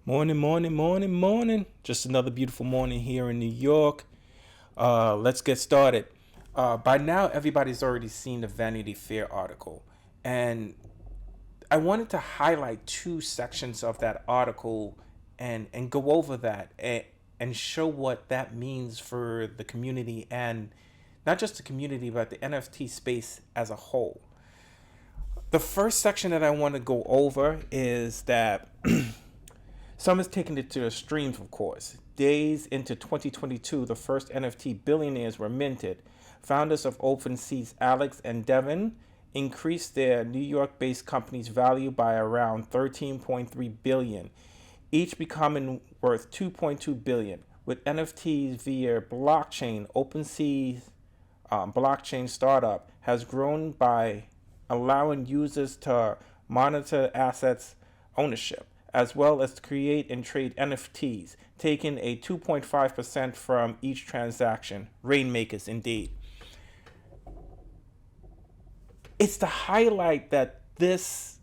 Morning, morning, morning, morning. Just another beautiful morning here in New York. Let's get started. By now, everybody's already seen the Vanity Fair article. And I wanted to highlight two sections of that article and go over that and show what that means for the community and not just the community, but the NFT space as a whole. The first section that I want to go over is that some has taken it to extremes, of course. Days into 2022, the first NFT billionaires were minted. Founders of OpenSea's Alex and Devin increased their New York-based company's value by around 13.3 billion, each becoming worth 2.2 billion. With NFTs via blockchain, OpenSea's blockchain startup has grown by allowing users to monitor assets ownership, as well as to create and trade NFTs, taking a 2.5% from each transaction. Rainmakers indeed. It's to highlight that there's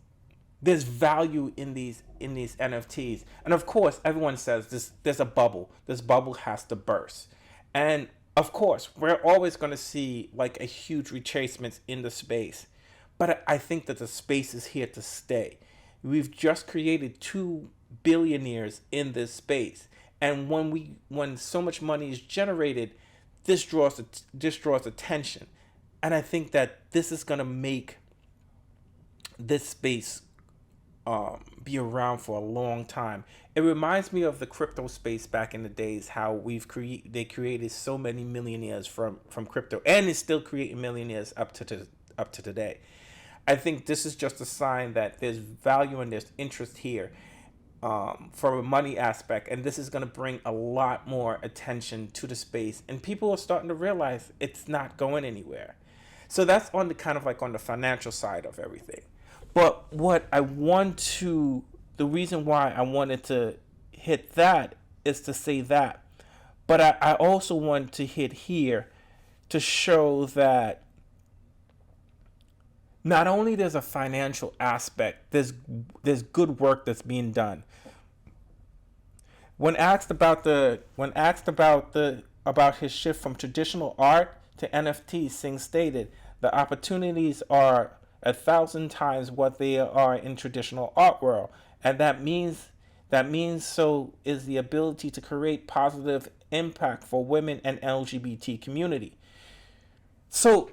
value in these NFTs. And of course, everyone says there's a bubble. This bubble has to burst. And of course, we're always going to see like a huge retracements in the space. But I think that the space is here to stay. We've just created two billionaires in this space, and when so much money is generated, this draws attention, and I think that this is gonna make this space be around for a long time. It reminds me of the crypto space back in the days, how they created so many millionaires from crypto, and it's still creating millionaires up to today. I think this is just a sign that there's value and there's interest here from a money aspect, and this is going to bring a lot more attention to the space, and people are starting to realize it's not going anywhere. So that's on the kind of like on the financial side of everything. But the reason why I wanted to hit that is to say that. But I also want to hit here to show that not only there's a financial aspect, there's good work that's being done. When asked about his shift from traditional art to NFT, Singh stated, "The opportunities are 1,000 times what they are in traditional art world, and that means so is the ability to create positive impact for women and LGBT community." So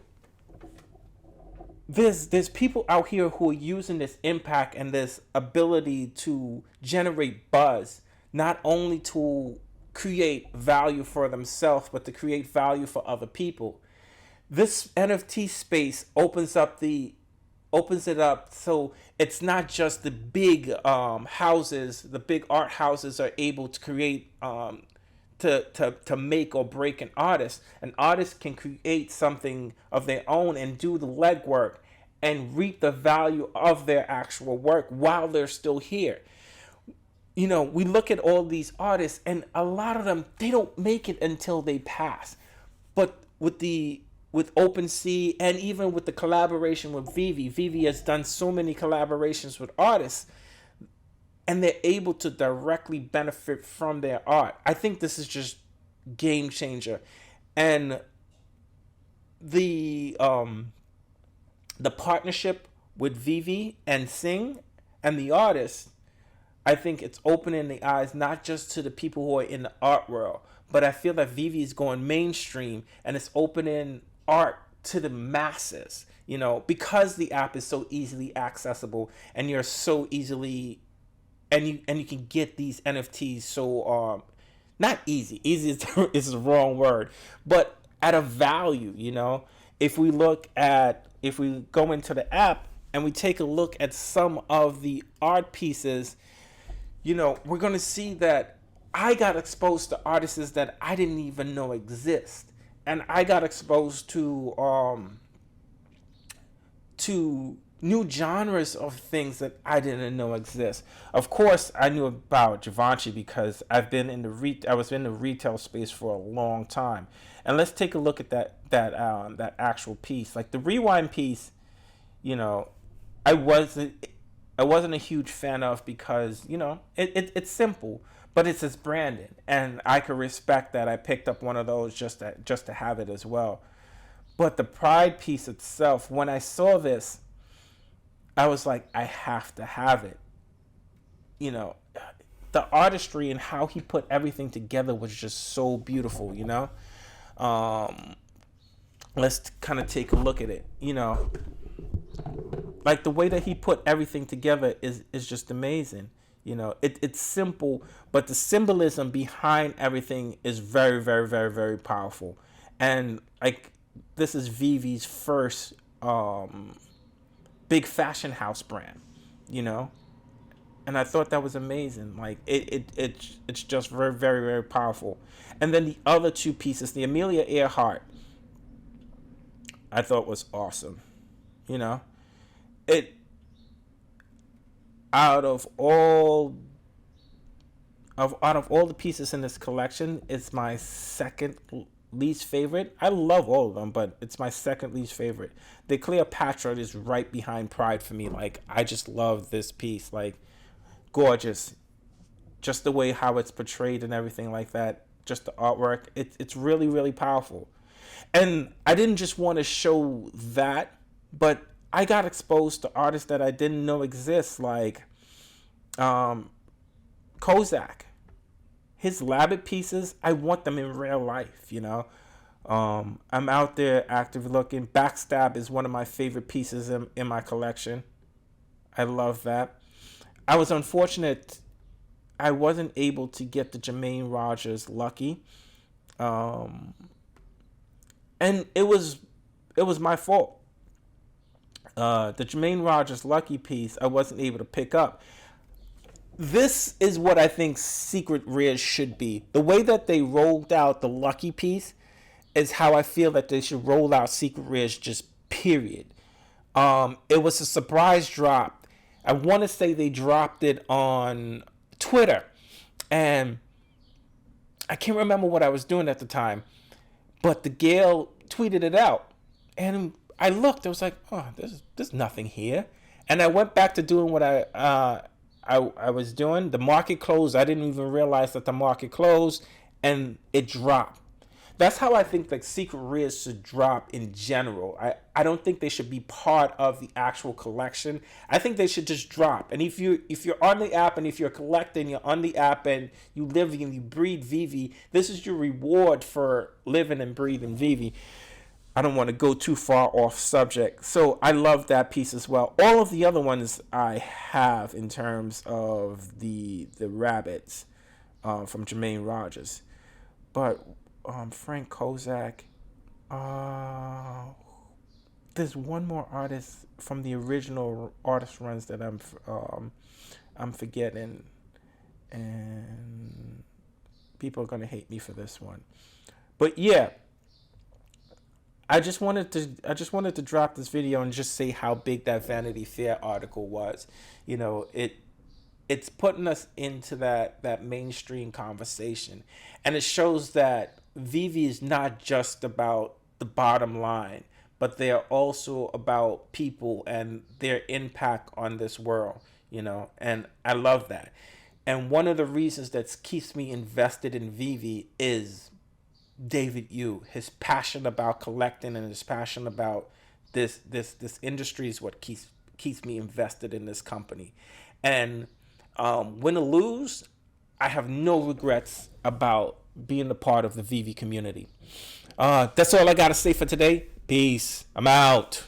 there's people out here who are using this impact and this ability to generate buzz, not only to create value for themselves, but to create value for other people. This NFT space opens it up so it's not just the big houses, the big art houses are able to create to make or break an artist. An artist can create something of their own and do the legwork and reap the value of their actual work while they're still here. You know, we look at all these artists, and a lot of them, they don't make it until they pass. But with OpenSea, and even with the collaboration with Veve has done so many collaborations with artists, and they're able to directly benefit from their art. I think this is just game changer. And the partnership with Veve and Singh and the artists, I think it's opening the eyes not just to the people who are in the art world, but I feel that Veve is going mainstream and it's opening art to the masses, you know, because the app is so easily accessible and you're so easily and you can get these NFTs so not easy is the wrong word, but at a value, you know. If we go into the app and we take a look at some of the art pieces, you know, we're going to see that I got exposed to artists that I didn't even know exist, and I got exposed to new genres of things that I didn't know exist. Of course, I knew about Givenchy because I was in the retail space for a long time. And let's take a look at that actual piece, like the rewind piece. You know, I wasn't I wasn't a huge fan of because, it's simple, but it's his branding, and I could respect that. I picked up one of those just to have it as well. But the Pride piece itself, when I saw this, I was like, I have to have it. You know, the artistry and how he put everything together was just so beautiful, Um, let's kind of take a look at it, like the way that he put everything together is just amazing. It's simple, but the symbolism behind everything is very, very, very, very powerful. And like, this is Veve's first big fashion house brand, you know, and I thought that was amazing. Like it's just very, very, very powerful. And then the other two pieces, the Amelia Earhart, I thought was awesome. You know, it out of all the pieces in this collection, it's my second least favorite. I love all of them, but it's my second least favorite. The Cleopatra is right behind Pride for me. Like, I just love this piece. Like, gorgeous. Just the way how it's portrayed and everything like that. Just the artwork. It's really, really powerful. And I didn't just want to show that, but I got exposed to artists that I didn't know exist, like Kozak. His Labbit pieces, I want them in real life, you know. I'm out there actively looking. Backstab is one of my favorite pieces in my collection. I love that. I was unfortunate I wasn't able to get the Jermaine Rogers Lucky. And it was my fault. The Jermaine Rogers Lucky piece I wasn't able to pick up. This is what I think Secret Rares should be. The way that they rolled out the Lucky piece is how I feel that they should roll out Secret Rares, just period. It was a surprise drop. I want to say they dropped it on Twitter, and I can't remember what I was doing at the time, but the Gale tweeted it out, and I looked. I was like, oh, there's nothing here, and I went back to doing what I was doing. The market closed. I didn't even realize that the market closed, and it dropped. That's how I think like Secret Rares should drop in general. I don't think they should be part of the actual collection. I think they should just drop. And if you're on the app, and if you're collecting, you're on the app and you live and you breathe Veve, this is your reward for living and breathing Veve. I don't want to go too far off subject. So I love that piece as well. All of the other ones I have in terms of the rabbits from Jermaine Rogers. But Frank Kozak, there's one more artist from the original artist runs that I'm forgetting, and people are gonna hate me for this one. But yeah, I just wanted to drop this video and just say how big that Vanity Fair article was. You know, it's putting us into that mainstream conversation, and it shows that Veve is not just about the bottom line, but they are also about people and their impact on this world, you know, and I love that. And one of the reasons that keeps me invested in Veve is David Yu. His passion about collecting and his passion about this industry is what keeps me invested in this company. And win or lose, I have no regrets about being a part of the Veve community. That's all I got to say for today. Peace. I'm out.